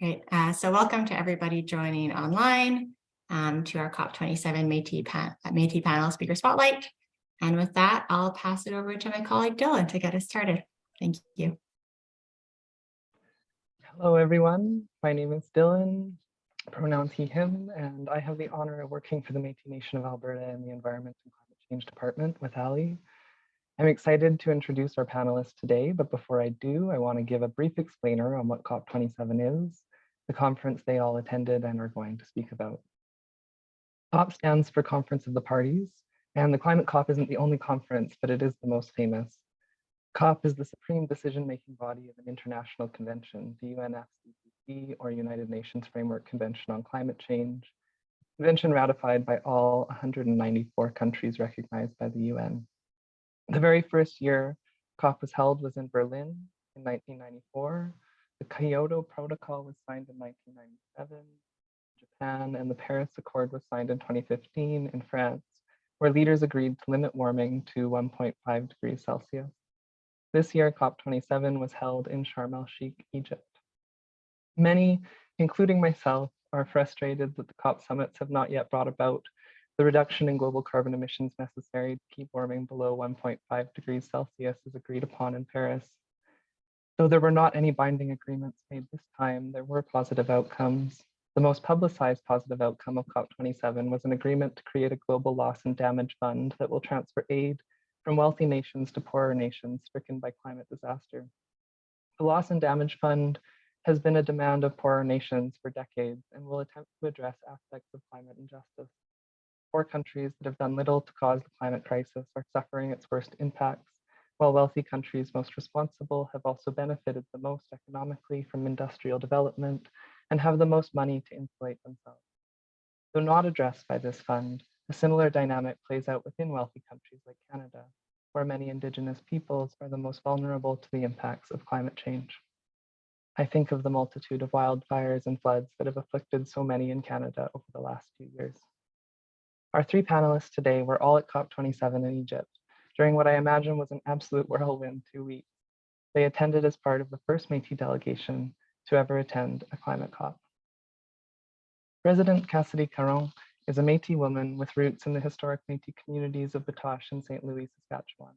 Great. So welcome to everybody joining online to our COP27 Métis panel speaker spotlight. And with that, I'll pass it over to my colleague Dylan to get us started. Thank you. Hello, everyone. My name is Dylan, pronouns he, him, and I have the honor of working for the Métis Nation of Alberta in the Environment and Climate Change Department with Ali. I'm excited to introduce our panelists today, but before I do, I want to give a brief explainer on what COP27 is, the conference they all attended and are going to speak about. COP stands for Conference of the Parties, and the Climate COP isn't the only conference, but it is the most famous. COP is the supreme decision-making body of an international convention, the UNFCCC, or United Nations Framework Convention on Climate Change, convention ratified by all 194 countries recognized by the UN. The very first year COP was held was in Berlin in 1994. The Kyoto Protocol was signed in 1997 in Japan, and the Paris Accord was signed in 2015 in France, where leaders agreed to limit warming to 1.5 degrees Celsius. This year, COP27 was held in Sharm el-Sheikh, Egypt. Many, including myself, are frustrated that the COP summits have not yet brought about the reduction in global carbon emissions necessary to keep warming below 1.5 degrees Celsius as agreed upon in Paris. Though there were not any binding agreements made this time, there were positive outcomes. The most publicized positive outcome of COP27 was an agreement to create a global loss and damage fund that will transfer aid from wealthy nations to poorer nations stricken by climate disaster. The Loss and Damage Fund has been a demand of poorer nations for decades and will attempt to address aspects of climate injustice. Poor countries that have done little to cause the climate crisis are suffering its worst impacts, while wealthy countries most responsible have also benefited the most economically from industrial development and have the most money to insulate themselves. Though not addressed by this fund, a similar dynamic plays out within wealthy countries like Canada, where many Indigenous peoples are the most vulnerable to the impacts of climate change. I think of the multitude of wildfires and floods that have afflicted so many in Canada over the last few years. Our three panelists today were all at COP27 in Egypt, during what I imagine was an absolute whirlwind 2 weeks. They attended as part of the first Métis delegation to ever attend a climate COP. President Cassidy Caron is a Métis woman with roots in the historic Métis communities of Batoche and St. Louis, Saskatchewan.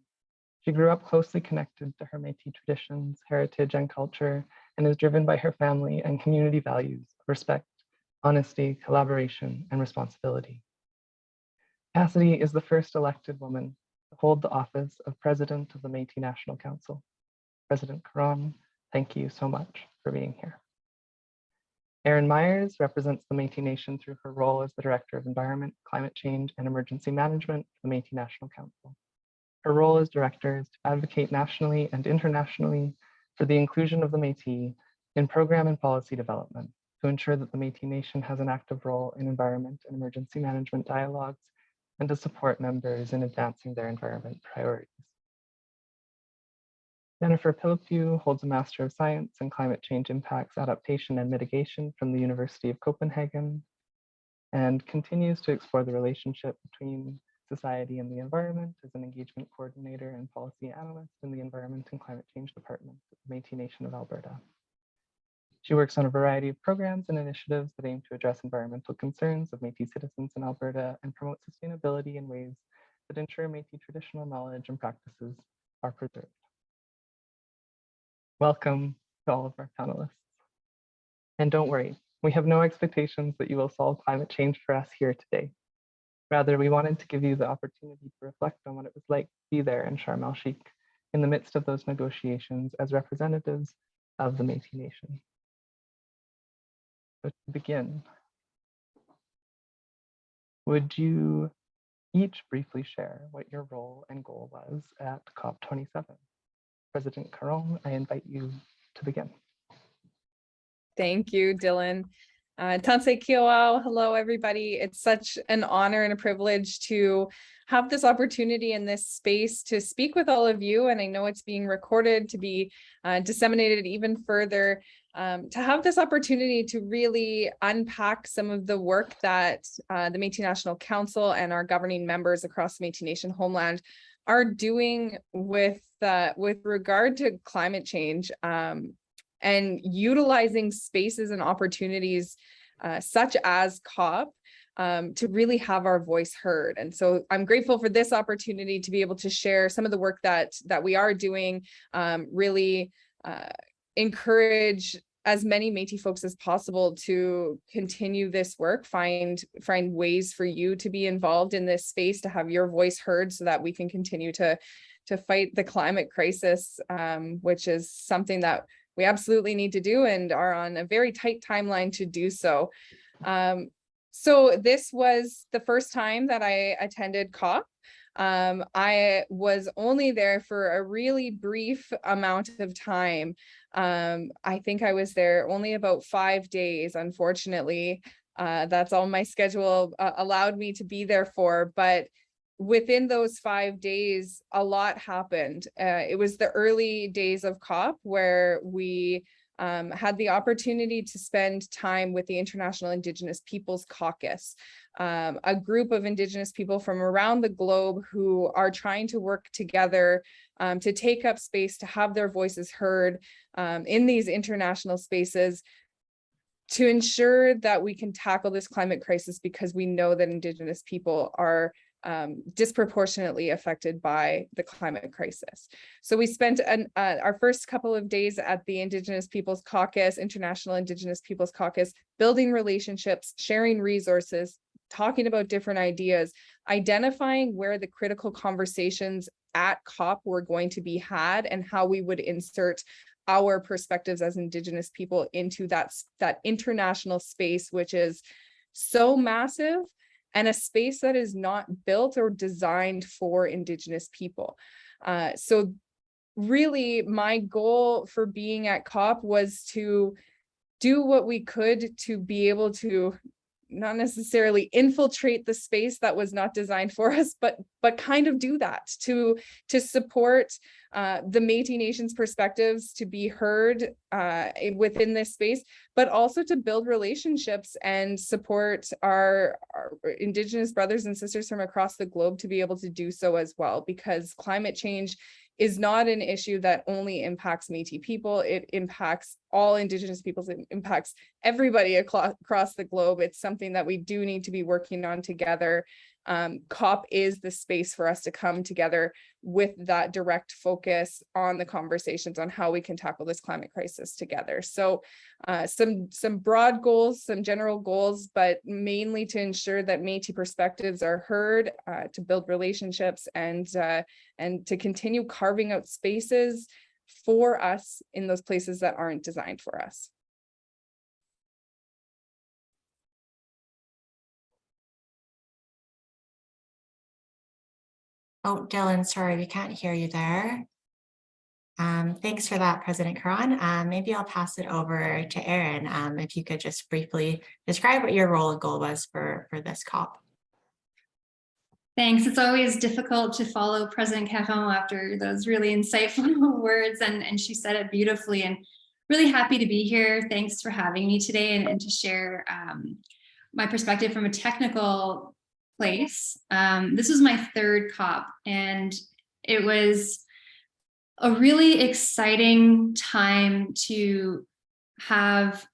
She grew up closely connected to her Métis traditions, heritage, and culture, and is driven by her family and community values of respect, honesty, collaboration, and responsibility. Cassidy is the first elected woman to hold the office of President of the Métis National Council. President Caron, thank you so much for being here. Erin Myers represents the Métis Nation through her role as the Director of Environment, Climate Change, and Emergency Management for the Métis National Council. Her role as Director is to advocate nationally and internationally for the inclusion of the Métis in program and policy development to ensure that the Métis Nation has an active role in environment and emergency management dialogues and to support members in advancing their environment priorities. Jennifer Philippou holds a Master of Science in Climate Change Impacts, Adaptation and Mitigation from the University of Copenhagen and continues to explore the relationship between society and the environment as an engagement coordinator and policy analyst in the Environment and Climate Change Department of the Métis Nation of Alberta. She works on a variety of programs and initiatives that aim to address environmental concerns of Métis citizens in Alberta and promote sustainability in ways that ensure Métis traditional knowledge and practices are preserved. Welcome to all of our panelists. And don't worry, we have no expectations that you will solve climate change for us here today. Rather, we wanted to give you the opportunity to reflect on what it was like to be there in Sharm el-Sheikh in the midst of those negotiations as representatives of the Métis Nation. So to begin, would you each briefly share what your role and goal was at COP27? President Caron, I invite you to begin. Thank you, Dylan. Tansei Kioao, hello everybody. It's such an honor and a privilege to have this opportunity in this space to speak with all of you. And I know it's being recorded to be disseminated even further. To have this opportunity to really unpack some of the work that the Métis National Council and our governing members across the Métis Nation homeland are doing with regard to climate change and utilizing spaces and opportunities such as COP to really have our voice heard. And so I'm grateful for this opportunity to be able to share some of the work that we are doing, really encourage as many Métis folks as possible to continue this work, find ways for you to be involved in this space, to have your voice heard so that we can continue to fight the climate crisis, which is something that we absolutely need to do and are on a very tight timeline to do so. So this was the first time that I attended COP. I was only there for a really brief amount of time. I think I was there only about 5 days, unfortunately. That's all my schedule allowed me to be there for. But within those 5 days, a lot happened. It was the early days of COP where we had the opportunity to spend time with the International Indigenous Peoples Caucus, a group of Indigenous people from around the globe who are trying to work together to take up space, to have their voices heard in these international spaces, to ensure that we can tackle this climate crisis, because we know that Indigenous people are disproportionately affected by the climate crisis. So we spent our first couple of days at the Indigenous Peoples Caucus, International Indigenous Peoples Caucus, building relationships, sharing resources, talking about different ideas, identifying where the critical conversations at COP were going to be had and how we would insert our perspectives as Indigenous people into that international space, which is so massive, and a space that is not built or designed for Indigenous people. So really my goal for being at COP was to do what we could to be able to not necessarily infiltrate the space that was not designed for us, but kind of do that, to support the Métis Nation's perspectives to be heard within this space, but also to build relationships and support our Indigenous brothers and sisters from across the globe to be able to do so as well, because climate change is not an issue that only impacts Métis people. It impacts all Indigenous peoples. It impacts everybody across the globe. It's something that we do need to be working on together. COP is the space for us to come together with that direct focus on the conversations on how we can tackle this climate crisis together. So some broad goals, some general goals, but mainly to ensure that Métis perspectives are heard, to build relationships, and to continue carving out spaces for us in those places that aren't designed for us. Oh, Dylan, sorry, we can't hear you there. Thanks for that, President Caron. Maybe I'll pass it over to Erin, if you could just briefly describe what your role and goal was for this COP. Thanks. It's always difficult to follow President Caron after those really insightful words, and she said it beautifully, and really happy to be here. Thanks for having me today and to share my perspective from a technical place. This was my third COP, and it was a really exciting time to have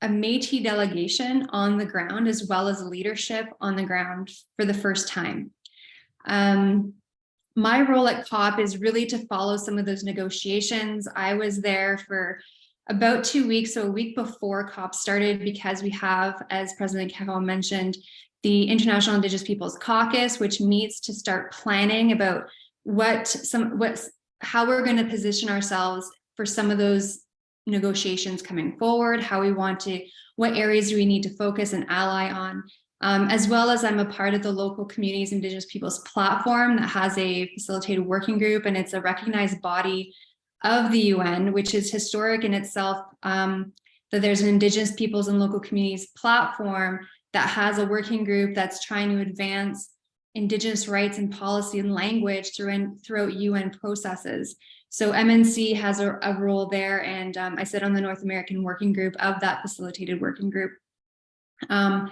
a Métis delegation on the ground, as well as leadership on the ground for the first time. My role at COP is really to follow some of those negotiations. I was there for about 2 weeks, so a week before COP started, because we have, as President Caron mentioned, the International Indigenous Peoples Caucus, which meets to start planning about how we're going to position ourselves for some of those negotiations coming forward, what areas do we need to focus and ally on, as well as I'm a part of the local communities Indigenous peoples platform that has a facilitated working group, and it's a recognized body of the UN, which is historic in itself, that there's an Indigenous peoples and local communities platform that has a working group that's trying to advance Indigenous rights and policy and language throughout UN processes. So MNC has a role there, and I sit on the North American working group of that facilitated working group. And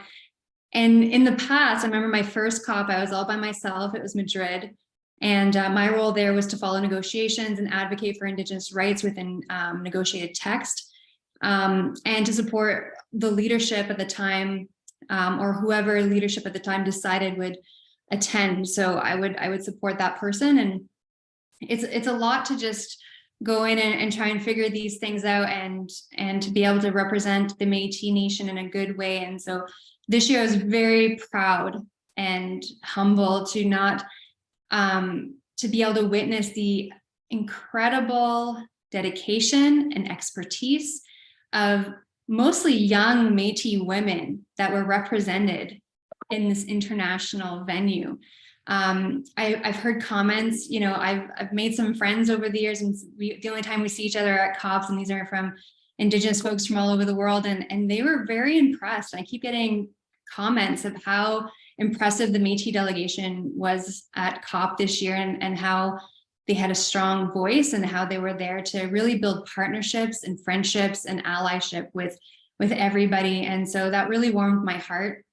in the past, I remember my first COP, I was all by myself. It was Madrid, And my role there was to follow negotiations and advocate for Indigenous rights within negotiated text, and to support the leadership at the time, or whoever leadership at the time decided would attend. So I would support that person. And it's a lot to just go in and try and figure these things out, and to be able to represent the Métis Nation in a good way. And so this year I was very proud and humble to not to be able to witness the incredible dedication and expertise of mostly young Métis women that were represented in this international venue. I've heard comments, you know, I've made some friends over the years, and the only time we see each other at COPs, and these are from Indigenous folks from all over the world, and they were very impressed. And I keep getting comments of how impressive the Métis delegation was at COP this year, and how they had a strong voice, and how they were there to really build partnerships and friendships and allyship with everybody. And so that really warmed my heart.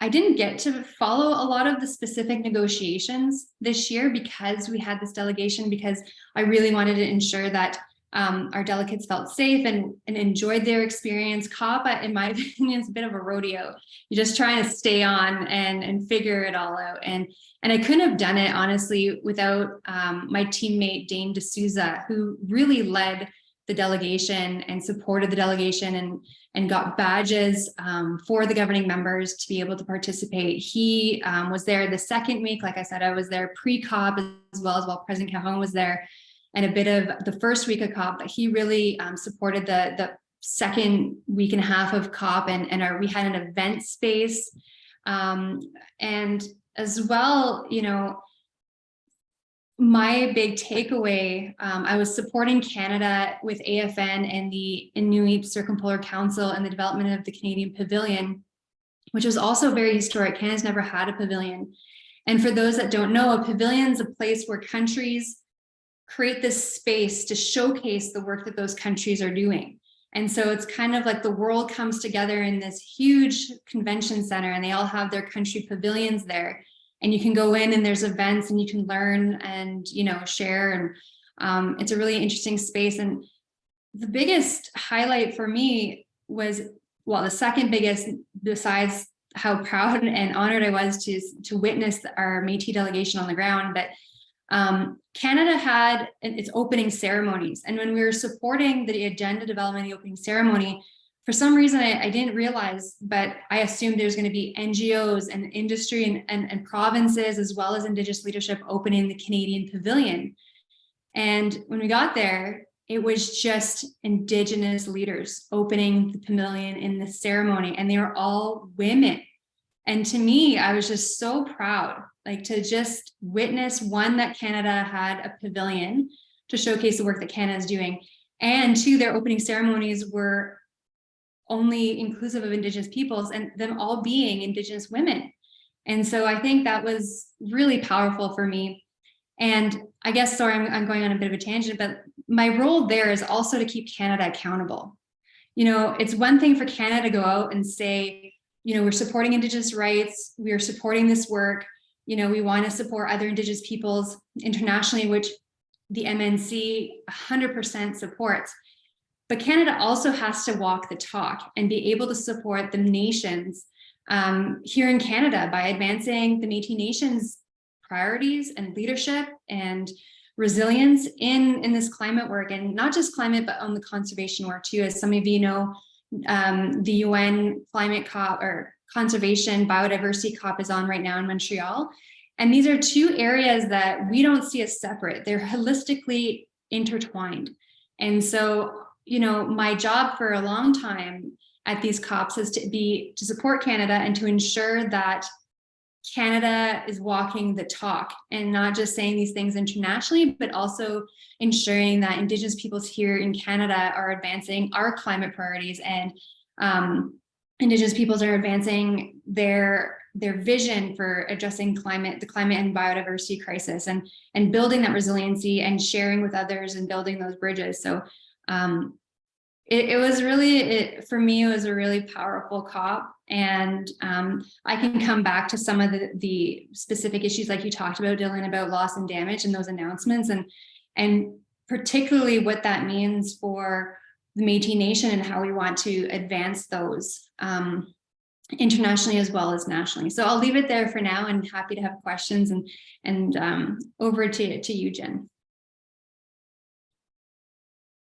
I didn't get to follow a lot of the specific negotiations this year because we had this delegation, because I really wanted to ensure that our delegates felt safe and enjoyed their experience. COP, in my opinion, is a bit of a rodeo. You're just trying to stay on and figure it all out. And I couldn't have done it, honestly, without my teammate, Dane D'Souza, who really led the delegation and supported the delegation and got badges for the governing members to be able to participate. He was there the second week. Like I said, I was there pre-COP as well while President Caron was there, and a bit of the first week of COP. But he really supported the second week and a half of COP, and we had an event space. And as well, you know, my big takeaway, I was supporting Canada with AFN and the Inuit Circumpolar Council and the development of the Canadian Pavilion, which was also very historic. Canada's never had a pavilion. And for those that don't know, a pavilion is a place where countries create this space to showcase the work that those countries are doing. And so it's kind of like the world comes together in this huge convention center, and they all have their country pavilions there. And you can go in and there's events, and you can learn and, you know, share. And it's a really interesting space. And the biggest highlight for me was, well, the second biggest, besides how proud and honored I was to witness our Métis delegation on the ground, but Canada had its opening ceremonies. And when we were supporting the agenda development, the opening ceremony, for some reason, I didn't realize, but I assumed there's going to be NGOs and industry and provinces, as well as Indigenous leadership, opening the Canadian Pavilion. And when we got there, it was just Indigenous leaders opening the pavilion in the ceremony, and they were all women. And to me, I was just so proud, like, to just witness, one, that Canada had a pavilion to showcase the work that Canada is doing, and two, their opening ceremonies were only inclusive of Indigenous peoples, and them all being Indigenous women. And so I think that was really powerful for me. And I guess, sorry, I'm going on a bit of a tangent, but my role there is also to keep Canada accountable. You know, it's one thing for Canada to go out and say, you know, we're supporting Indigenous rights, we are supporting this work, you know, we want to support other Indigenous peoples internationally, which the MNC 100% supports. But Canada also has to walk the talk and be able to support the nations here in Canada by advancing the Métis Nation's priorities and leadership and resilience in this climate work, and not just climate, but on the conservation work too. As some of you know, the UN climate COP, or conservation biodiversity COP, is on right now in Montreal. And these are two areas that we don't see as separate. They're holistically intertwined. And so, you know, my job for a long time at these COPs is to support Canada and to ensure that Canada is walking the talk, and not just saying these things internationally, but also ensuring that Indigenous peoples here in Canada are advancing our climate priorities, and Indigenous peoples are advancing their vision for addressing the climate and biodiversity crisis, and building that resiliency and sharing with others and building those bridges. So It was really, for me, it was a really powerful COP. And I can come back to some of the specific issues like you talked about, Dylan, about loss and damage and those announcements, and particularly what that means for the Métis Nation and how we want to advance those internationally as well as nationally. So I'll leave it there for now, and happy to have questions, and over to you, Jen.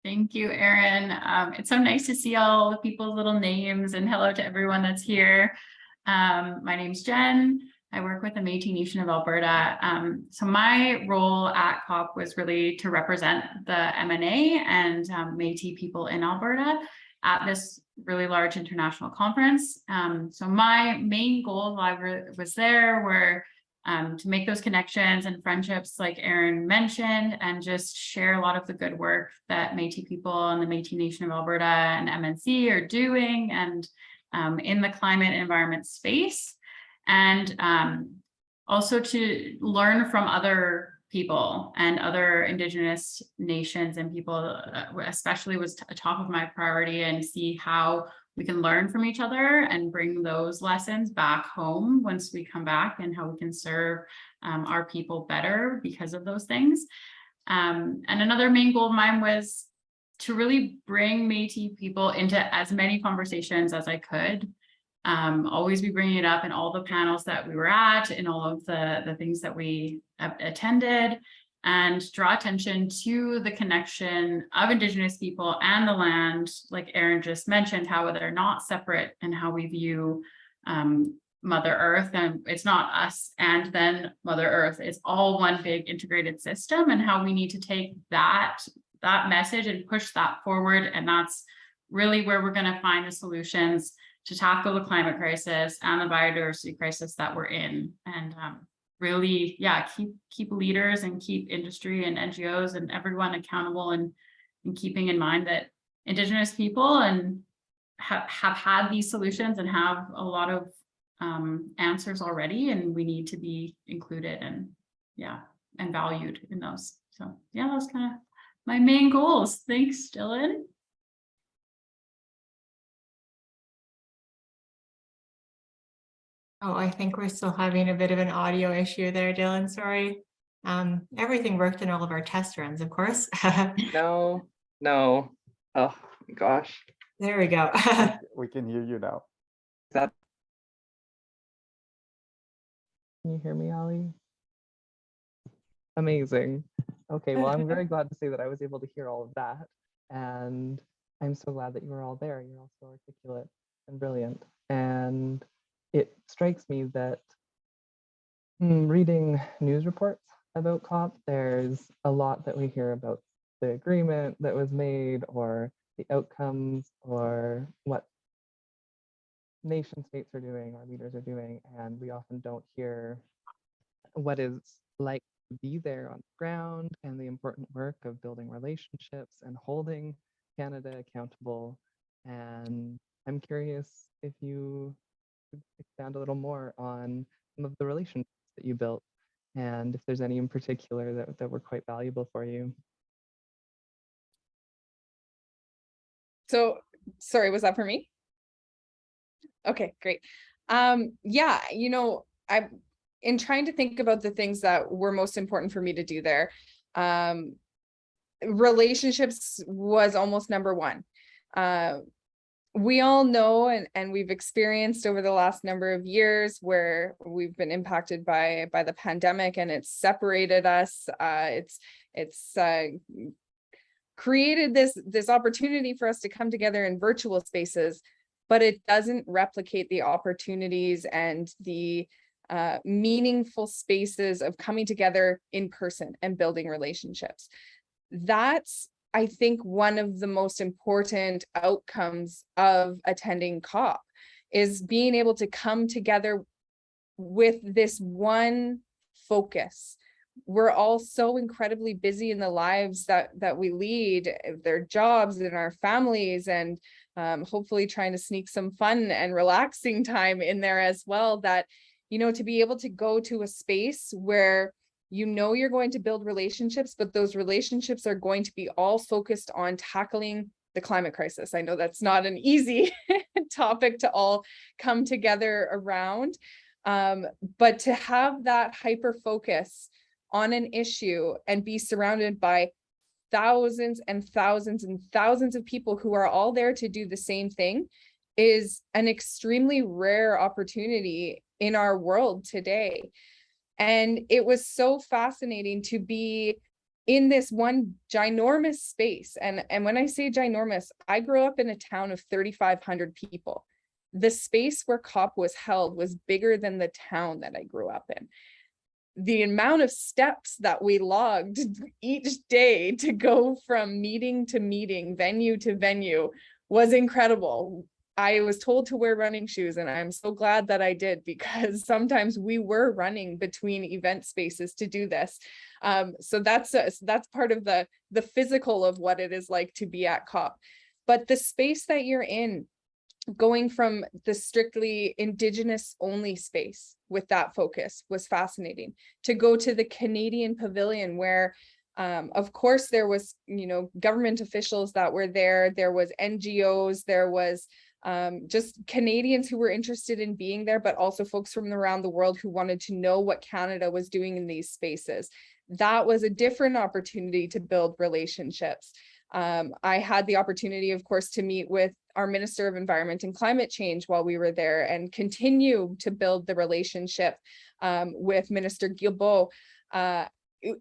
Thank you, Erin. It's so nice to see all the people's little names, and hello to everyone that's here. My name's Jen. I work with the Métis Nation of Alberta. So my role at COP was really to represent the MNA and Métis people in Alberta at this really large international conference. So my main goals while I was there were to make those connections and friendships like Erin mentioned, and just share a lot of the good work that Métis people and the Métis Nation of Alberta and MNC are doing, and in the climate and environment space, and also to learn from other people and other Indigenous nations and people, especially was top of my priority, and see how we can learn from each other and bring those lessons back home once we come back, and how we can serve our people better because of those things. And another main goal of mine was to really bring Métis people into as many conversations as I could. Always be bringing it up in all the panels that we were at, in all of the things that we attended, and draw attention to the connection of Indigenous people and the land, like Erin just mentioned, how they're not separate, and how we view Mother Earth. And it's not us and then Mother Earth, it's all one big integrated system, and how we need to take that message and push that forward. And that's really where we're going to find the solutions to tackle the climate crisis and the biodiversity crisis that we're in. And really, yeah, keep leaders and keep industry and NGOs and everyone accountable, and keeping in mind that Indigenous people and have had these solutions and have a lot of answers already, and we need to be included and valued in those. So yeah, that was kind of my main goals. Thanks, Dylan. Oh, I think we're still having a bit of an audio issue there, Dylan. Sorry. Everything worked in all of our test runs, of course. No. Oh my gosh. There we go. We can hear you now. Can you hear me, Ali? Amazing. Okay, well, I'm very glad to say that I was able to hear all of that. And I'm so glad that you were all there. You're all so articulate and brilliant. And it strikes me that reading news reports about COP, there's a lot that we hear about the agreement that was made, or the outcomes, or what nation states are doing, our leaders are doing, and we often don't hear what is like to be there on the ground, and the important work of building relationships and holding Canada accountable. And I'm curious if you could expand a little more on some of the relationships that you built, and if there's any in particular that were quite valuable for you. So, sorry, was that for me? Okay, great. Yeah, I'm in trying to think about the things that were most important for me to do there. Relationships was almost number one. We all know, and we've experienced over the last number of years where we've been impacted by the pandemic, and it's separated us. It's created this opportunity for us to come together in virtual spaces, but it doesn't replicate the opportunities and the meaningful spaces of coming together in person and building relationships. That's, I think, one of the most important outcomes of attending COP, is being able to come together with this one focus. We're all so incredibly busy in the lives that we lead, their jobs and our families, and hopefully trying to sneak some fun and relaxing time in there as well, that, to be able to go to a space where you're going to build relationships, but those relationships are going to be all focused on tackling the climate crisis. I know that's not an easy topic to all come together around, but to have that hyper focus on an issue and be surrounded by thousands and thousands and thousands of people who are all there to do the same thing is an extremely rare opportunity in our world today. And it was so fascinating to be in this one ginormous space. And when I say ginormous, I grew up in a town of 3,500 people. The space where COP was held was bigger than the town that I grew up in. The amount of steps that we logged each day to go from meeting to meeting, venue to venue was incredible. I was told to wear running shoes, and I'm so glad that I did, because sometimes we were running between event spaces to do this. So that's part of the physical of what it is like to be at COP. But the space that you're in, going from the strictly Indigenous only space with that focus was fascinating. To go to the Canadian Pavilion where of course there was, government officials that were there, there was NGOs, there was just Canadians who were interested in being there, but also folks from around the world who wanted to know what Canada was doing in these spaces. That was a different opportunity to build relationships. I had the opportunity, of course, to meet with our Minister of Environment and Climate Change while we were there, and continue to build the relationship with Minister Guilbeault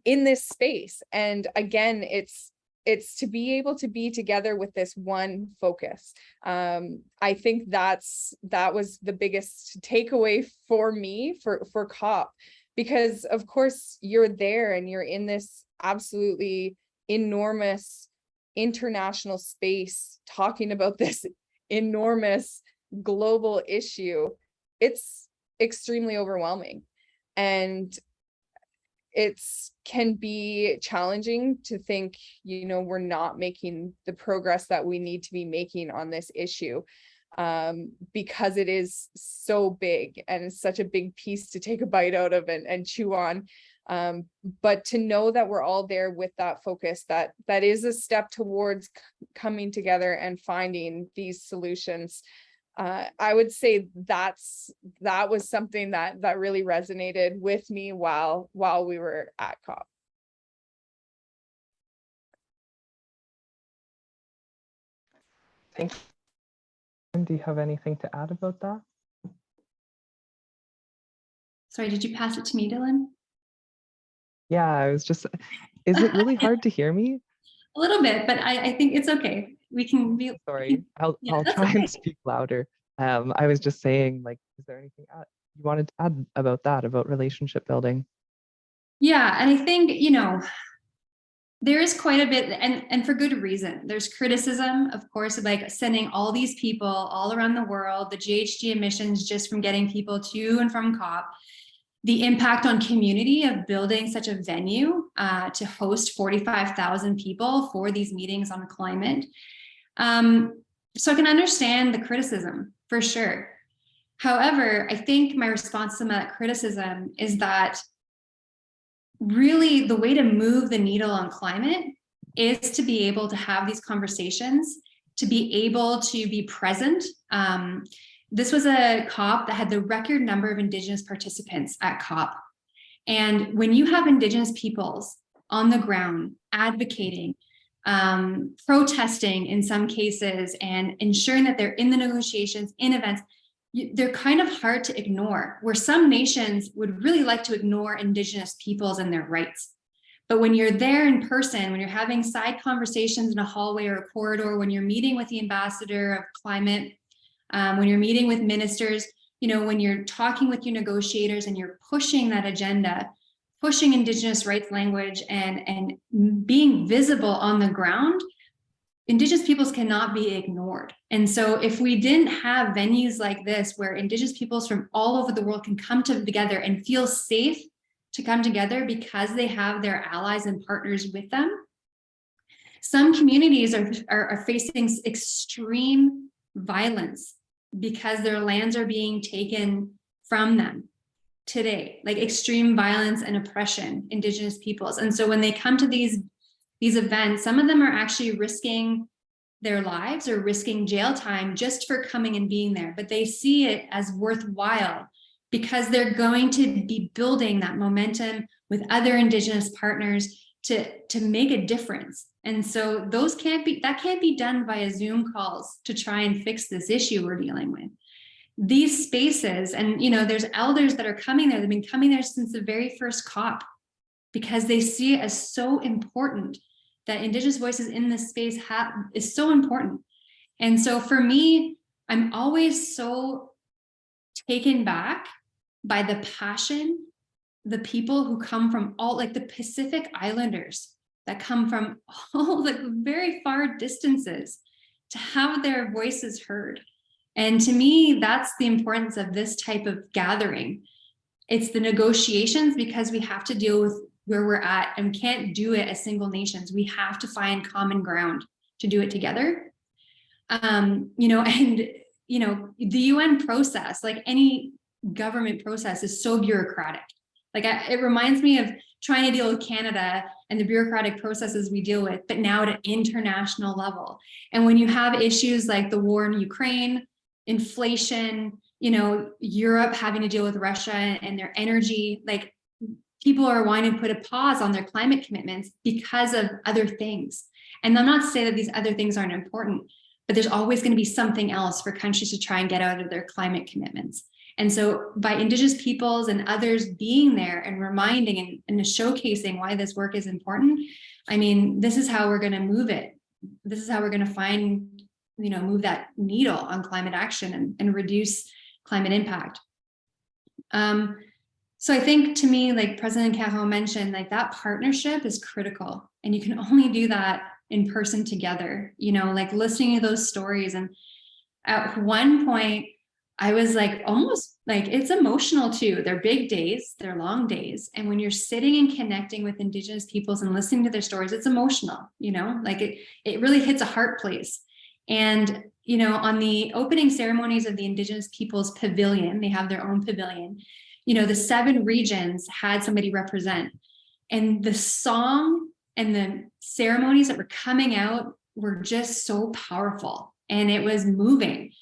in this space. And again, it's to be able to be together with this one focus. I think that was the biggest takeaway for me for COP, because of course you're there and you're in this absolutely enormous international space talking about this enormous global issue. It's extremely overwhelming, and can be challenging to think, we're not making the progress that we need to be making on this issue, because it is so big and it's such a big piece to take a bite out of and chew on. But to know that we're all there with that focus, that is a step towards coming together and finding these solutions. I would say that was something that really resonated with me while we were at COP. Thank you. Do you have anything to add about that? Sorry, did you pass it to me, Dylan? Yeah, I was just, is it really hard to hear me? A little bit, but I think it's okay. We can be. Sorry, I'll try and speak louder. I was just saying, is there anything you wanted to add about that, about relationship building? Yeah, and I think, there is quite a bit, and for good reason. There's criticism, of course, of sending all these people all around the world, the GHG emissions just from getting people to and from COP, the impact on community of building such a venue to host 45,000 people for these meetings on climate. So I can understand the criticism for sure. However, I think my response to that criticism is that really the way to move the needle on climate is to be able to have these conversations, to be able to be present. This was a COP that had the record number of Indigenous participants at COP. And when you have Indigenous peoples on the ground advocating, protesting in some cases, and ensuring that they're in the negotiations, in events, they're kind of hard to ignore, where some nations would really like to ignore Indigenous peoples and their rights. But when you're there in person, when you're having side conversations in a hallway or a corridor, when you're meeting with the ambassador of climate, when you're meeting with ministers, when you're talking with your negotiators and you're pushing that agenda, pushing Indigenous rights language and being visible on the ground, Indigenous peoples cannot be ignored. And so if we didn't have venues like this, where Indigenous peoples from all over the world can come together and feel safe to come together because they have their allies and partners with them, some communities are facing extreme violence because their lands are being taken from them today, like extreme violence and oppression, Indigenous peoples. And so when they come to these events, some of them are actually risking their lives or risking jail time just for coming and being there, but they see it as worthwhile because they're going to be building that momentum with other Indigenous partners to make a difference. And so that can't be done via Zoom calls to try and fix this issue we're dealing with. These spaces, and there's elders that are coming there, they've been coming there since the very first COP, because they see it as so important that Indigenous voices in this space is so important. And so for me, I'm always so taken back by the passion, the people who come from all, like the Pacific Islanders that come from all like very far distances to have their voices heard. And to me, that's the importance of this type of gathering. It's the negotiations, because we have to deal with where we're at and can't do it as single nations. We have to find common ground to do it together. The UN process, like any government process, is so bureaucratic. Like it reminds me of trying to deal with Canada and the bureaucratic processes we deal with, but now at an international level. And when you have issues like the war in Ukraine, inflation, Europe having to deal with Russia and their energy, like people are wanting to put a pause on their climate commitments because of other things. And I'm not saying that these other things aren't important, but there's always going to be something else for countries to try and get out of their climate commitments. And so by Indigenous peoples and others being there and reminding and showcasing why this work is important, I mean, this is how we're going to move it. This is how we're going to find, move that needle on climate action and reduce climate impact. So I think, to me, like President Caron mentioned, like that partnership is critical, and you can only do that in person together, like listening to those stories. And at one point I was like, almost like, it's emotional too. They're big days, they're long days. And when you're sitting and connecting with Indigenous peoples and listening to their stories, it's emotional, like it really hits a heart place. And, on the opening ceremonies of the Indigenous Peoples Pavilion, they have their own pavilion, the 7 regions had somebody represent, and the song and the ceremonies that were coming out were just so powerful, and it was moving.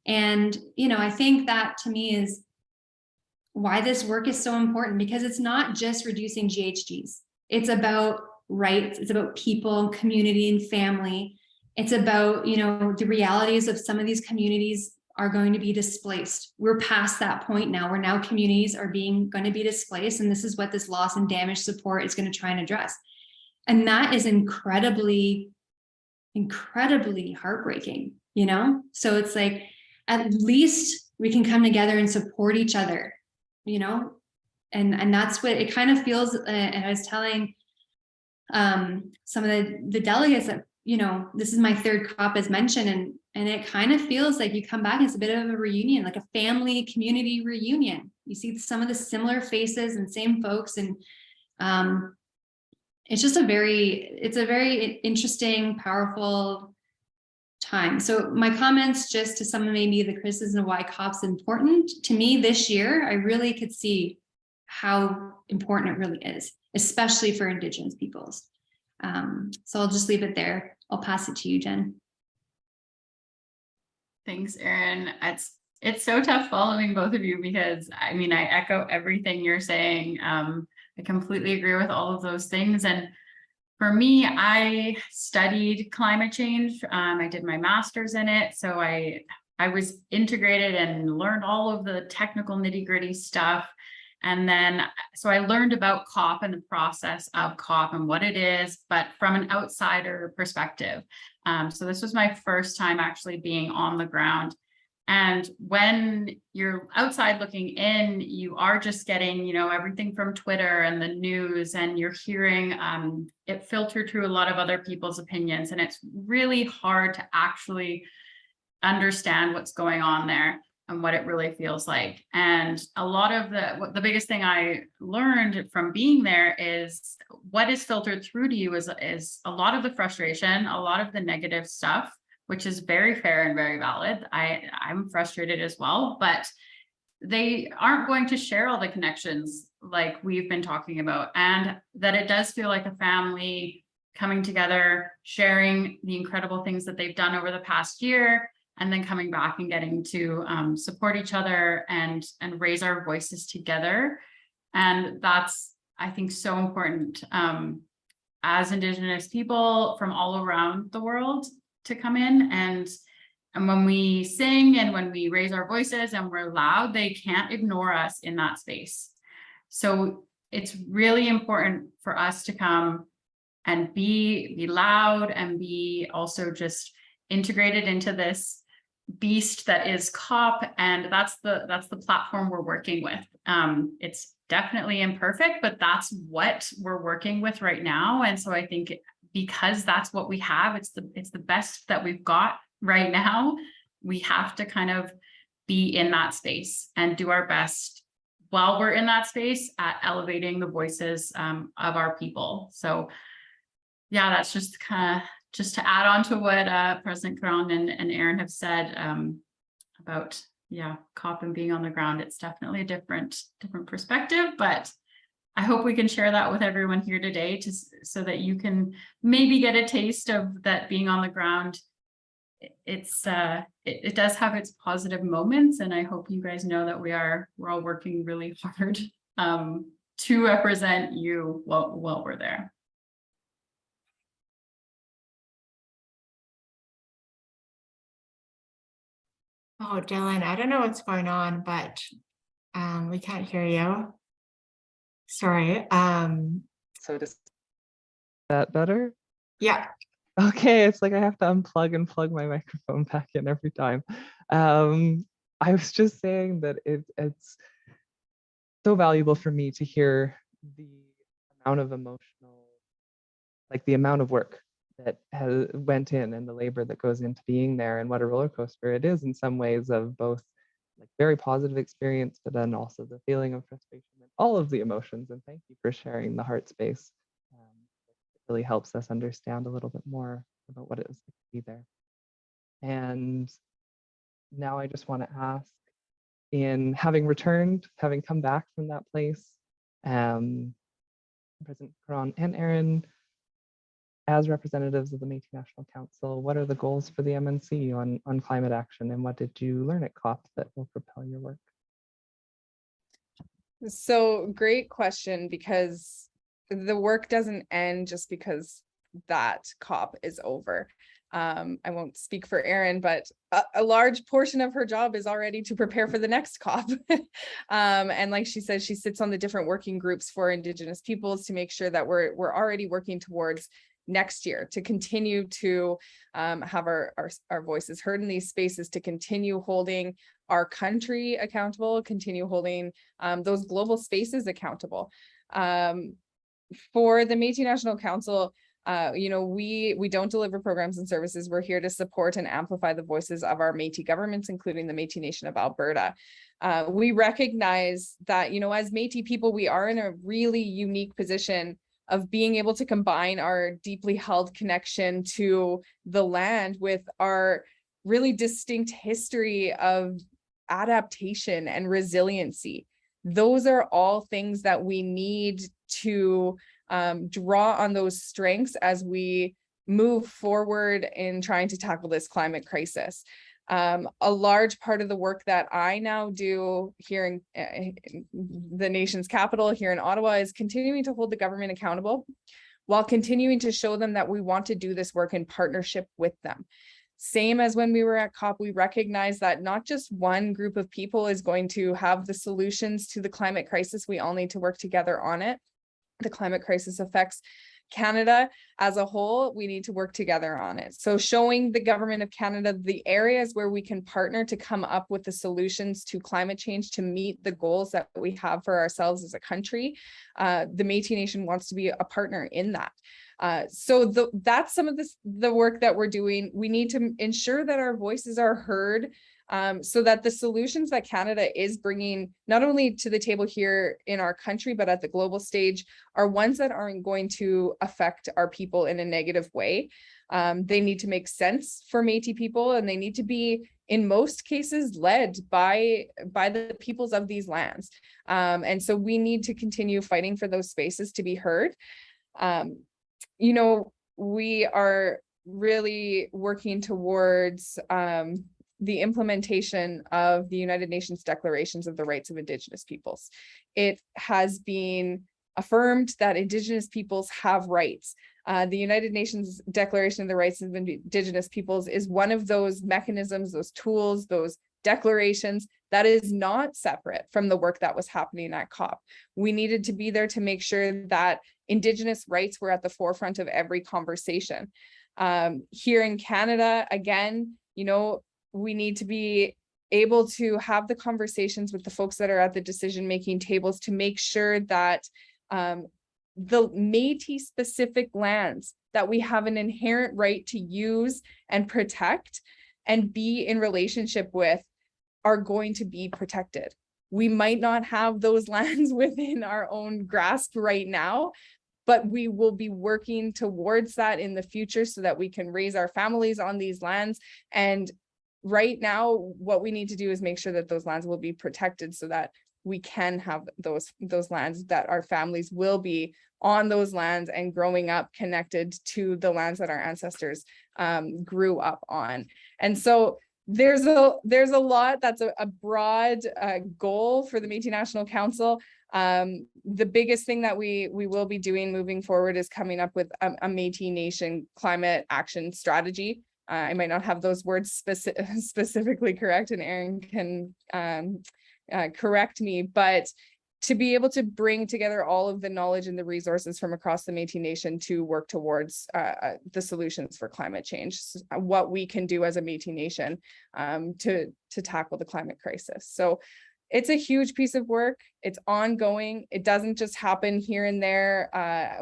And, I think that, to me, is why this work is so important, because it's not just reducing GHGs. It's about rights. It's about people, community, and family. It's about, the realities of some of these communities are going to be displaced. We're past that point now, where now communities are going to be displaced. And this is what this loss and damage support is going to try and address. And that is incredibly, incredibly heartbreaking, So it's like, at least we can come together and support each other, and that's what it kind of feels. And I was telling some of the delegates that, this is my 3rd COP, as mentioned, and it kind of feels like you come back and it's a bit of a reunion, like a family community reunion. You see some of the similar faces and same folks, and it's a very interesting, powerful time. So my comments, just to some of maybe the criticism of why COP's important, to me this year, I really could see how important it really is, especially for Indigenous peoples. So I'll just leave it there. I'll pass it to you, Jen. Thanks, Erin. It's so tough following both of you, because I echo everything you're saying. I completely agree with all of those things. And for me, I studied climate change. I did my master's in it. So I was integrated and learned all of the technical nitty-gritty stuff. And then, so I learned about COP and the process of COP and what it is, but from an outsider perspective. So this was my first time actually being on the ground. And when you're outside looking in, you are just getting, everything from Twitter and the news, and you're hearing it filter through a lot of other people's opinions. And it's really hard to actually understand what's going on there and what it really feels like. And a lot of the biggest thing I learned from being there is what is filtered through to you is a lot of the frustration, a lot of the negative stuff, which is very fair and very valid. I'm frustrated as well, but they aren't going to share all the connections like we've been talking about, and that it does feel like a family coming together, sharing the incredible things that they've done over the past year, and then coming back and getting to support each other and raise our voices together. And that's, I think, so important as Indigenous people from all around the world to come in. And when we sing and when we raise our voices and we're loud, they can't ignore us in that space. So it's really important for us to come and be loud and be also just integrated into this beast that is COP. And that's the platform we're working with. It's definitely imperfect, but that's what we're working with right now. And so I think because that's what we have, it's the best that we've got right now. We have to kind of be in that space and do our best while we're in that space at elevating the voices of our people. So yeah, that's just kind of just to add on to what President Caron and Erin have said about COP and being on the ground. It's definitely a different perspective, but I hope we can share that with everyone here today so that you can maybe get a taste of that being on the ground. It does have its positive moments, and I hope you guys know that we're all working really hard to represent you while we're there. Oh, Dylan, I don't know what's going on, but we can't hear you. Sorry. So is that better? Yeah. Okay, it's like I have to unplug and plug my microphone back in every time. I was just saying that it's so valuable for me to hear the amount of emotional, like the amount of work that went in and the labor that goes into being there, and what a roller coaster it is in some ways, of both like very positive experience, but then also the feeling of frustration and all of the emotions. And thank you for sharing the heart space. It really helps us understand a little bit more about what it was like to be there. And now I just want to ask, in having returned, having come back from that place, President Caron and Erin, as representatives of the Métis National Council, what are the goals for the MNC on climate action, and what did you learn at COP that will propel your work? So great question, because the work doesn't end just because that COP is over. I won't speak for Erin, but a large portion of her job is already to prepare for the next COP. And like she says, she sits on the different working groups for Indigenous peoples to make sure that we're already working towards next year to continue to have our voices heard in these spaces, to continue holding our country accountable, continue holding those global spaces accountable. For the Métis National Council, we don't deliver programs and services. We're here to support and amplify the voices of our Métis governments, including the Métis Nation of Alberta. We recognize that, as Métis people, we are in a really unique position of being able to combine our deeply held connection to the land with our really distinct history of adaptation and resiliency. Those are all things that we need to draw on those strengths as we move forward in trying to tackle this climate crisis. A large part of the work that I now do here in the nation's capital, here in Ottawa, is continuing to hold the government accountable while continuing to show them that we want to do this work in partnership with them. Same as when we were at COP, we recognize that not just one group of people is going to have the solutions to the climate crisis. We all need to work together on it. The climate crisis affects Canada as a whole. We need to work together on it. So showing the government of Canada the areas where we can partner to come up with the solutions to climate change to meet the goals that we have for ourselves as a country. The Métis Nation wants to be a partner in that. So that's some of the work that we're doing. We need to ensure that our voices are heard, so that the solutions that Canada is bringing, not only to the table here in our country, but at the global stage, are ones that aren't going to affect our people in a negative way. They need to make sense for Métis people, and they need to be, in most cases, led by the peoples of these lands. And so we need to continue fighting for those spaces to be heard. we are really working towards the implementation of the United Nations Declarations of the Rights of Indigenous Peoples. It has been affirmed that Indigenous peoples have rights. The United Nations Declaration of the Rights of Indigenous Peoples is one of those mechanisms, those tools, those declarations that is not separate from the work that was happening at COP. We needed to be there to make sure that Indigenous rights were at the forefront of every conversation. Here in Canada, again, you know, we need to be able to have the conversations with the folks that are at the decision-making tables to make sure that the Métis specific lands that we have an inherent right to use and protect and be in relationship with are going to be protected. We might not have those lands within our own grasp right now, but we will be working towards that in the future so that we can raise our families on these lands. And right now, what we need to do is make sure that those lands will be protected so that we can have those lands, that our families will be on those lands and growing up connected to the lands that our ancestors grew up on. And so there's a lot that's a broad goal for the Métis National Council. The biggest thing that we will be doing moving forward is coming up with a Métis Nation climate action strategy. I might not have those words specifically correct, and Erin can correct me, but to be able to bring together all of the knowledge and the resources from across the Métis Nation to work towards the solutions for climate change, what we can do as a Métis Nation to tackle the climate crisis. So it's a huge piece of work. It's ongoing. It doesn't just happen here and there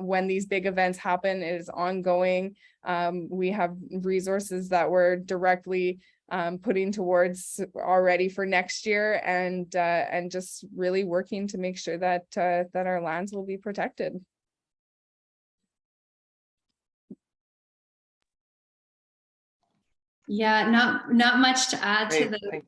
when these big events happen. It is ongoing. We have resources that we're directly putting towards already for next year, and just really working to make sure that that our lands will be protected. Yeah, not much to add Great, to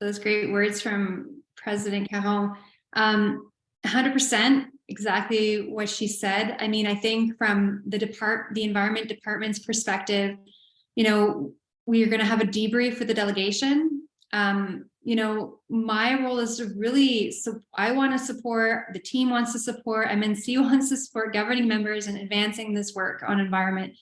those great words from President Caron. 100% exactly what she said. I mean, I think from the Environment Department's perspective, you know, we are going to have a debrief for the delegation. You know, my role is to really, so I want to support, the team wants to support, MNC wants to support governing members in advancing this work on environment.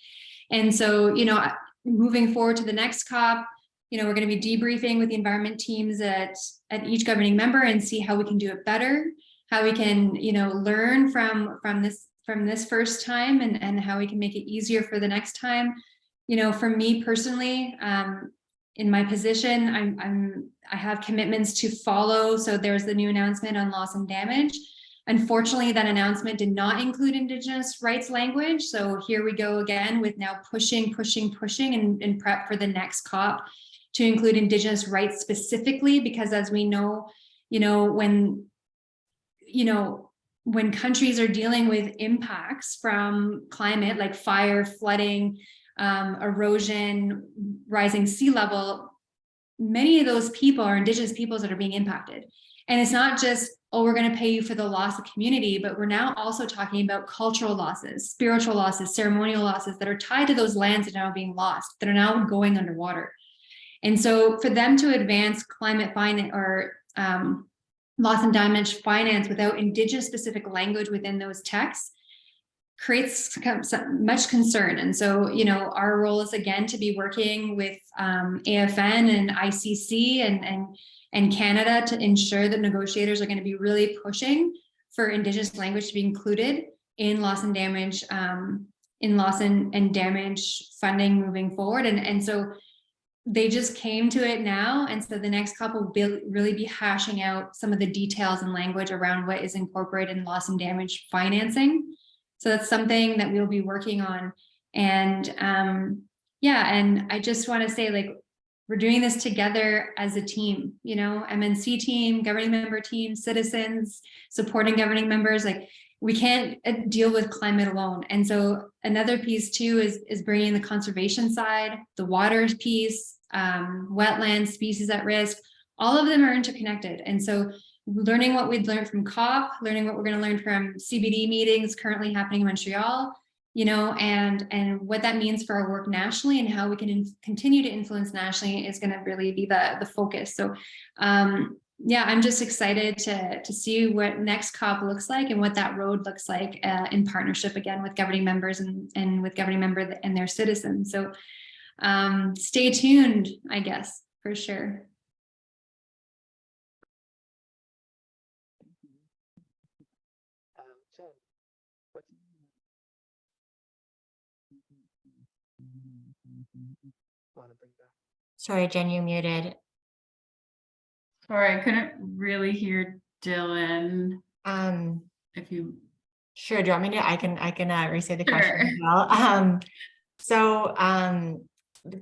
And so, you know, moving forward to the next COP, you know, we're going to be debriefing with the environment teams at each governing member and see how we can do it better, how we can, you know, learn from this first time, and how we can make it easier for the next time. You know, for me personally, in my position, I have commitments to follow. So there's the new announcement on loss and damage. Unfortunately, that announcement did not include Indigenous rights language. So here we go again with now pushing in prep for the next COP to include Indigenous rights specifically, because as we know, when countries are dealing with impacts from climate like fire, flooding, erosion, rising sea level, many of those people are Indigenous peoples that are being impacted. And it's not just, oh, we're going to pay you for the loss of community, but we're now also talking about cultural losses, spiritual losses, ceremonial losses that are tied to those lands that are now being lost, that are now going underwater. And so for them to advance climate finance or loss and damage finance without Indigenous specific language within those texts creates much concern. And so, you know, our role is again to be working with AFN and ICC and Canada to ensure that negotiators are going to be really pushing for Indigenous language to be included in loss and damage, funding moving forward. And so they just came to it now. And so the next couple will really be hashing out some of the details and language around what is incorporated in loss and damage financing. So that's something that we'll be working on. And yeah, and I just want to say, like, we're doing this together as a team, you know, MNC team, governing member team, citizens, supporting governing members. Like, we can't deal with climate alone. And so another piece too is bringing the conservation side, the water piece, wetlands, species at risk, all of them are interconnected. And so learning what we'd learned from COP, learning what we're going to learn from CBD meetings currently happening in Montreal, and what that means for our work nationally and how we can continue to influence nationally is going to really be the focus. So yeah, I'm just excited to see what next COP looks like and what that road looks like in partnership again with governing members and with governing members and their citizens. So stay tuned, I guess, for sure. Jen, what do you want to bring back? Sorry, Jen, you muted. Sorry, I couldn't really hear Dylan. If you Sure. Do you want me to? I can re-say the question as Sure. well.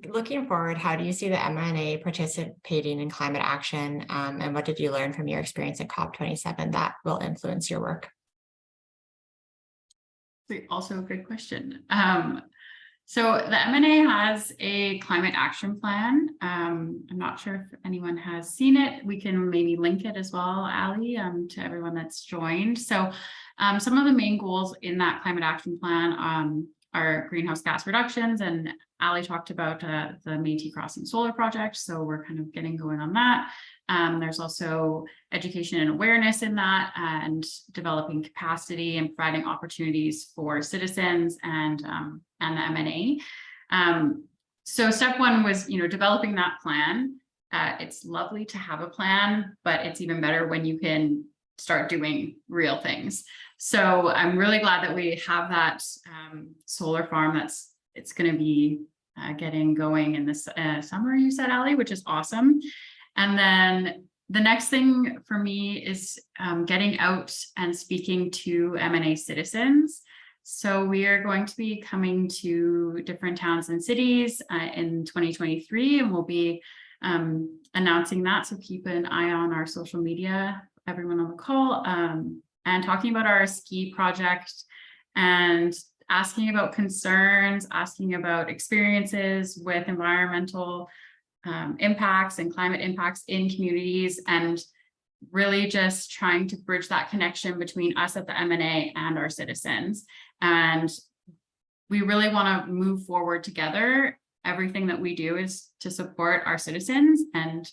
Looking forward, how do you see the MNA participating in climate action? And what did you learn from your experience at COP27 that will influence your work? Also a good question. So the MNA has a climate action plan. I'm not sure if anyone has seen it. We can maybe link it as well, Ali, to everyone that's joined. So some of the main goals in that climate action plan are greenhouse gas reductions, and Ali talked about the Métis Crossing solar project. So we're kind of getting going on that. There's also education and awareness in that, and developing capacity and providing opportunities for citizens and the MNA. So step one was, developing that plan. It's lovely to have a plan, but it's even better when you can start doing real things. So I'm really glad that we have that solar farm it's going to be getting going in this summer, you said, Ali, which is awesome. And then the next thing for me is getting out and speaking to MNA citizens. So we are going to be coming to different towns and cities in 2023, and we'll be announcing that. So keep an eye on our social media, everyone on the call, and talking about our ski project and asking about concerns, asking about experiences with environmental impacts and climate impacts in communities, and really just trying to bridge that connection between us at the MNA and our citizens. And we really want to move forward together. Everything that we do is to support our citizens. And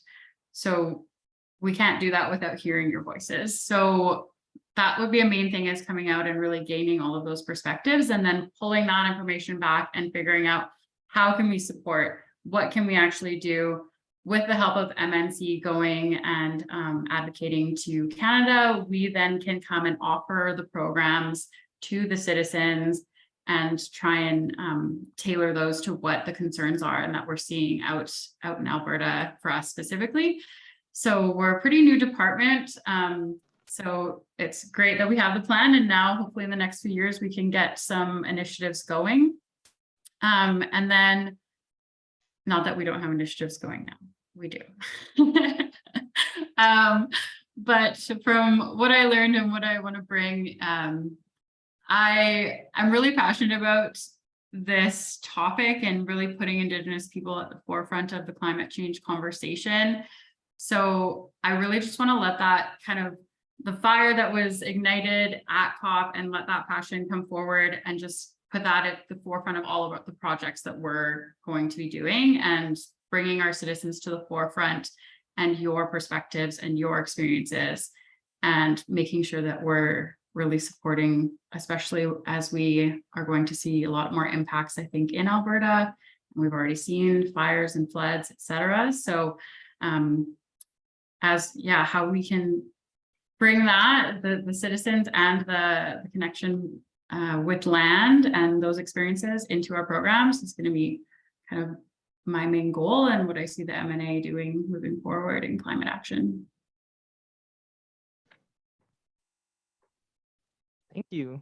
so we can't do that without hearing your voices. So that would be a main thing, is coming out and really gaining all of those perspectives, and then pulling that information back and figuring out how can we support, what can we actually do with the help of MNC going and advocating to Canada. We then can come and offer the programs to the citizens and try and tailor those to what the concerns are and that we're seeing out in Alberta for us specifically. So we're a pretty new department. So it's great that we have the plan, and now hopefully in the next few years we can get some initiatives going. And then, not that we don't have initiatives going now, we do. But from what I learned and what I want to bring, I'm really passionate about this topic and really putting Indigenous people at the forefront of the climate change conversation. So I really just want to let that kind of, the fire that was ignited at COP, and let that passion come forward and just put that at the forefront of all of the projects that we're going to be doing, and bringing our citizens to the forefront and your perspectives and your experiences, and making sure that we're really supporting, especially as we are going to see a lot more impacts, I think, in Alberta. And we've already seen fires and floods, etc. So how we can bring that, the citizens and the connection with land and those experiences into our programs is going to be kind of my main goal, and what I see the MNA doing moving forward in climate action. Thank you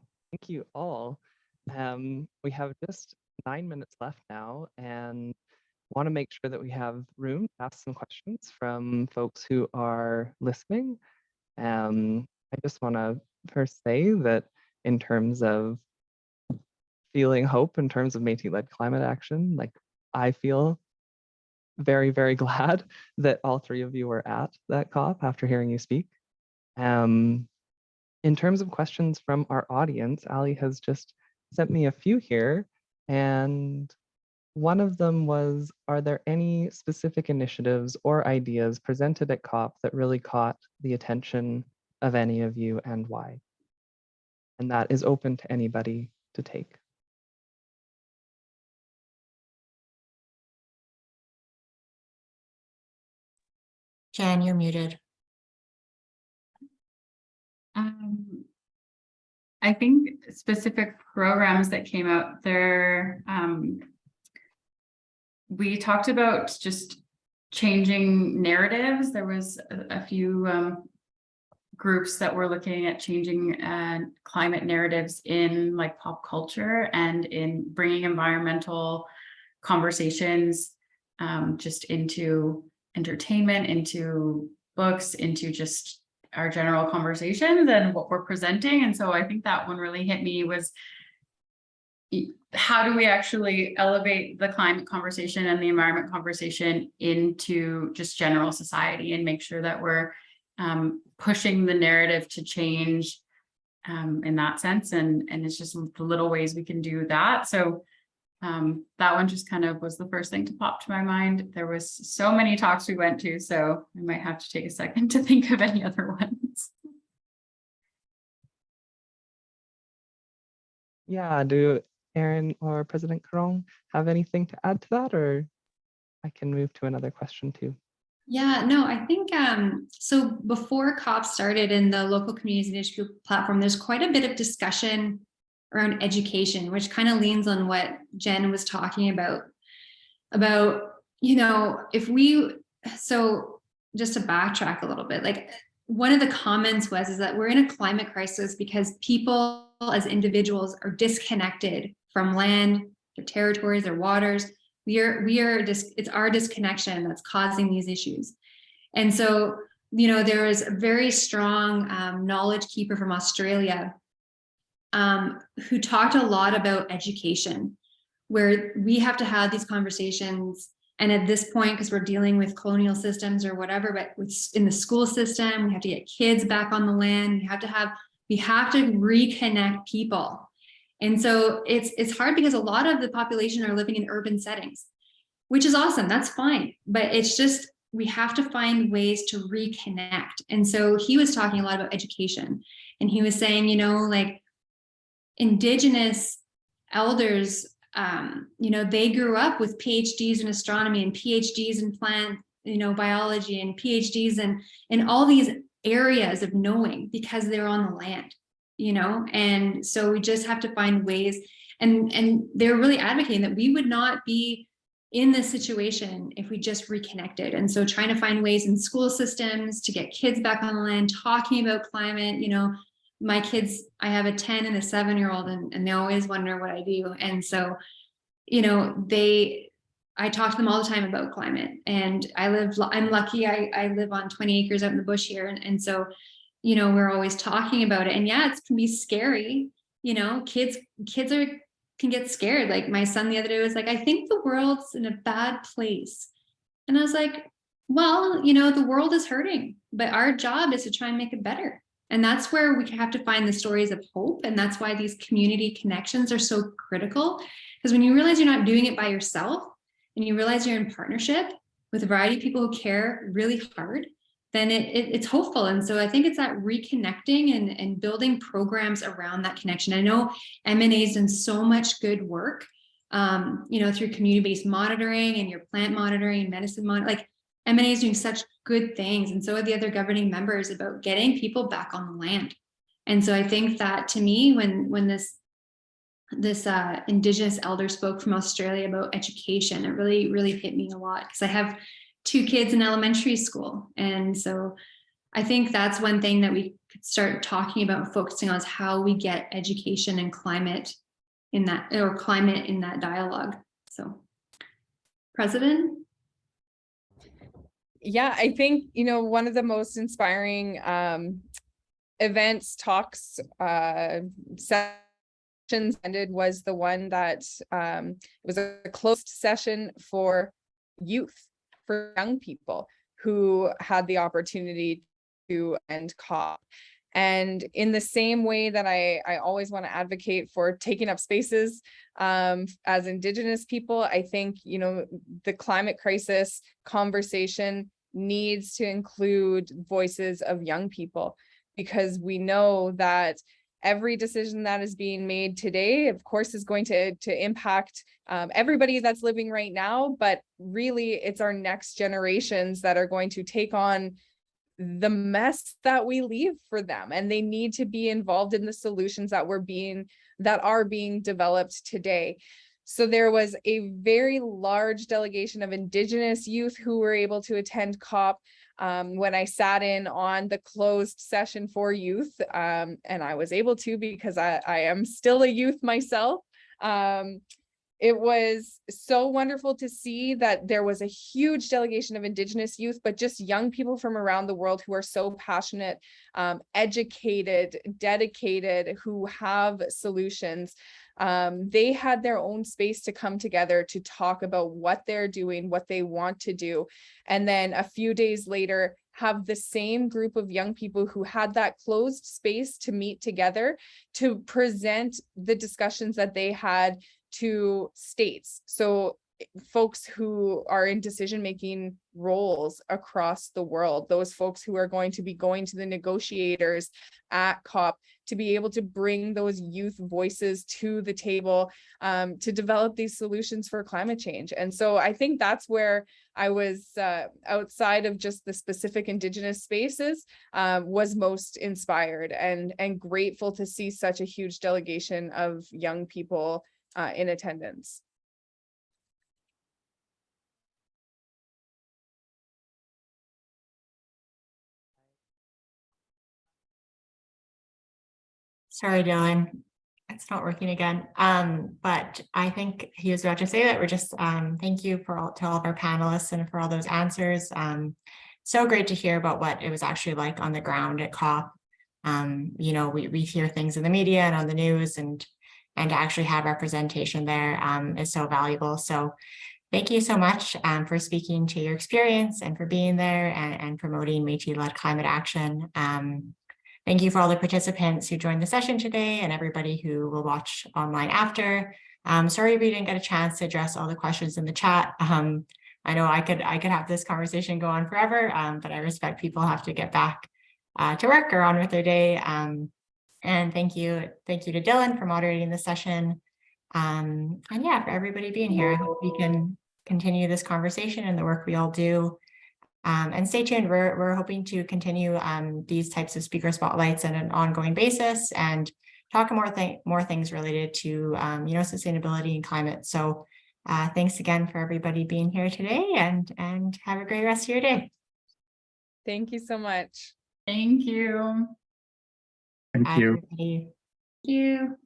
all. We have just 9 minutes left now, and want to make sure that we have room to ask some questions from folks who are listening. I just want to first say that in terms of feeling hope, in terms of Métis-led climate action, like, I feel very, very glad that all three of you were at that COP after hearing you speak. In terms of questions from our audience, Ali has just sent me a few here, and one of them was, are there any specific initiatives or ideas presented at COP that really caught the attention of any of you, and why? And that is open to anybody to take. Jen, you're muted. I think specific programs that came out there, we talked about just changing narratives. There was a few groups that were looking at changing climate narratives in like pop culture and in bringing environmental conversations just into entertainment, into books, into just our general conversations and what we're presenting. And so I think that one really hit me was, how do we actually elevate the climate conversation and the environment conversation into just general society and make sure that we're pushing the narrative to change in that sense. And it's just the little ways we can do that. So that one just kind of was the first thing to pop to my mind. There was so many talks we went to, so I might have to take a second to think of any other ones. Yeah, do Erin or President Caron have anything to add to that, or I can move to another question too? Yeah, no, I think so before COP started in the local communities initiative platform, there's quite a bit of discussion around education, which kind of leans on what Jen was talking about, you know, so just to backtrack a little bit, like one of the comments is that we're in a climate crisis because people as individuals are disconnected from land, their territories, their waters. It's our disconnection that's causing these issues. And so, you know, there was a very strong knowledge keeper from Australia who talked a lot about education, where we have to have these conversations. And at this point, because we're dealing with colonial systems or whatever, but in the school system, we have to get kids back on the land. We have to reconnect people. And so it's hard because a lot of the population are living in urban settings, which is awesome. That's fine. But it's just, we have to find ways to reconnect. And so he was talking a lot about education. And he was saying, you know, like Indigenous elders, you know, they grew up with PhDs in astronomy and PhDs in plant, you know, biology and PhDs in all these areas of knowing because they're on the land, you know. And so we just have to find ways, and they're really advocating that we would not be in this situation if we just reconnected. And so trying to find ways in school systems to get kids back on the land, talking about climate. You know, my kids, I have a 10 and a 7-year-old, and they always wonder what I do. And so, you know, I talk to them all the time about climate, and I'm lucky. I live on 20 acres out in the bush here. And so, you know, we're always talking about it. And yeah, it can be scary. You know, kids can get scared. Like my son the other day was like, I think the world's in a bad place. And I was like, well, you know, the world is hurting, but our job is to try and make it better. And that's where we have to find the stories of hope. And that's why these community connections are so critical. Because when you realize you're not doing it by yourself, and you realize you're in partnership with a variety of people who care really hard, then it's hopeful. And so I think it's that reconnecting and building programs around that connection. I know M&A's done so much good work, you know, through community-based monitoring and your plant monitoring and medicine monitoring. Like M&A is doing such good things, and so are the other governing members, about getting people back on the land. And so I think that, to me, when this Indigenous elder spoke from Australia about education, it really hit me a lot, because I have 2 kids in elementary school. And so I think that's one thing that we could start talking about and focusing on, is how we get education and climate in that dialogue. So, President? Yeah, I think, you know, one of the most inspiring events, talks, sessions ended was the one that it was a closed session for youth, for young people who had the opportunity to end COP. And in the same way that I always want to advocate for taking up spaces as Indigenous people, I think, the climate crisis conversation needs to include voices of young people, because we know that every decision that is being made today, of course, is going to impact everybody that's living right now, but really it's our next generations that are going to take on the mess that we leave for them, and they need to be involved in the solutions that are being developed today. So there was a very large delegation of Indigenous youth who were able to attend COP when I sat in on the closed session for youth, and I was able to because I am still a youth myself. It was so wonderful to see that there was a huge delegation of Indigenous youth, but just young people from around the world who are so passionate, educated, dedicated, who have solutions. They had their own space to come together to talk about what they're doing, what they want to do. And then a few days later, have the same group of young people who had that closed space to meet together to present the discussions that they had to states. So folks who are in decision-making roles across the world, those folks who are going to be going to the negotiators at COP, to be able to bring those youth voices to the table to develop these solutions for climate change. And so I think that's where I was outside of just the specific Indigenous spaces, was most inspired and grateful to see such a huge delegation of young people in attendance. Sorry, Dylan, it's not working again. But I think he was about to say that we're just thank you to all of our panelists and for all those answers. So great to hear about what it was actually like on the ground at COP. We hear things in the media and on the news, and to actually have representation there is so valuable. So thank you so much for speaking to your experience and for being there and promoting Métis-led climate action. Thank you for all the participants who joined the session today and everybody who will watch online after. Sorry we didn't get a chance to address all the questions in the chat. I know I could have this conversation go on forever, but I respect people have to get back to work or on with their day. And thank you to Dylan for moderating the session. And yeah, for everybody being here. I hope we can continue this conversation and the work we all do. And stay tuned. We're hoping to continue these types of speaker spotlights on an ongoing basis and talk more things related to sustainability and climate. So thanks again for everybody being here today, and have a great rest of your day. Thank you so much. Thank you. Thank you. Everybody. Thank you.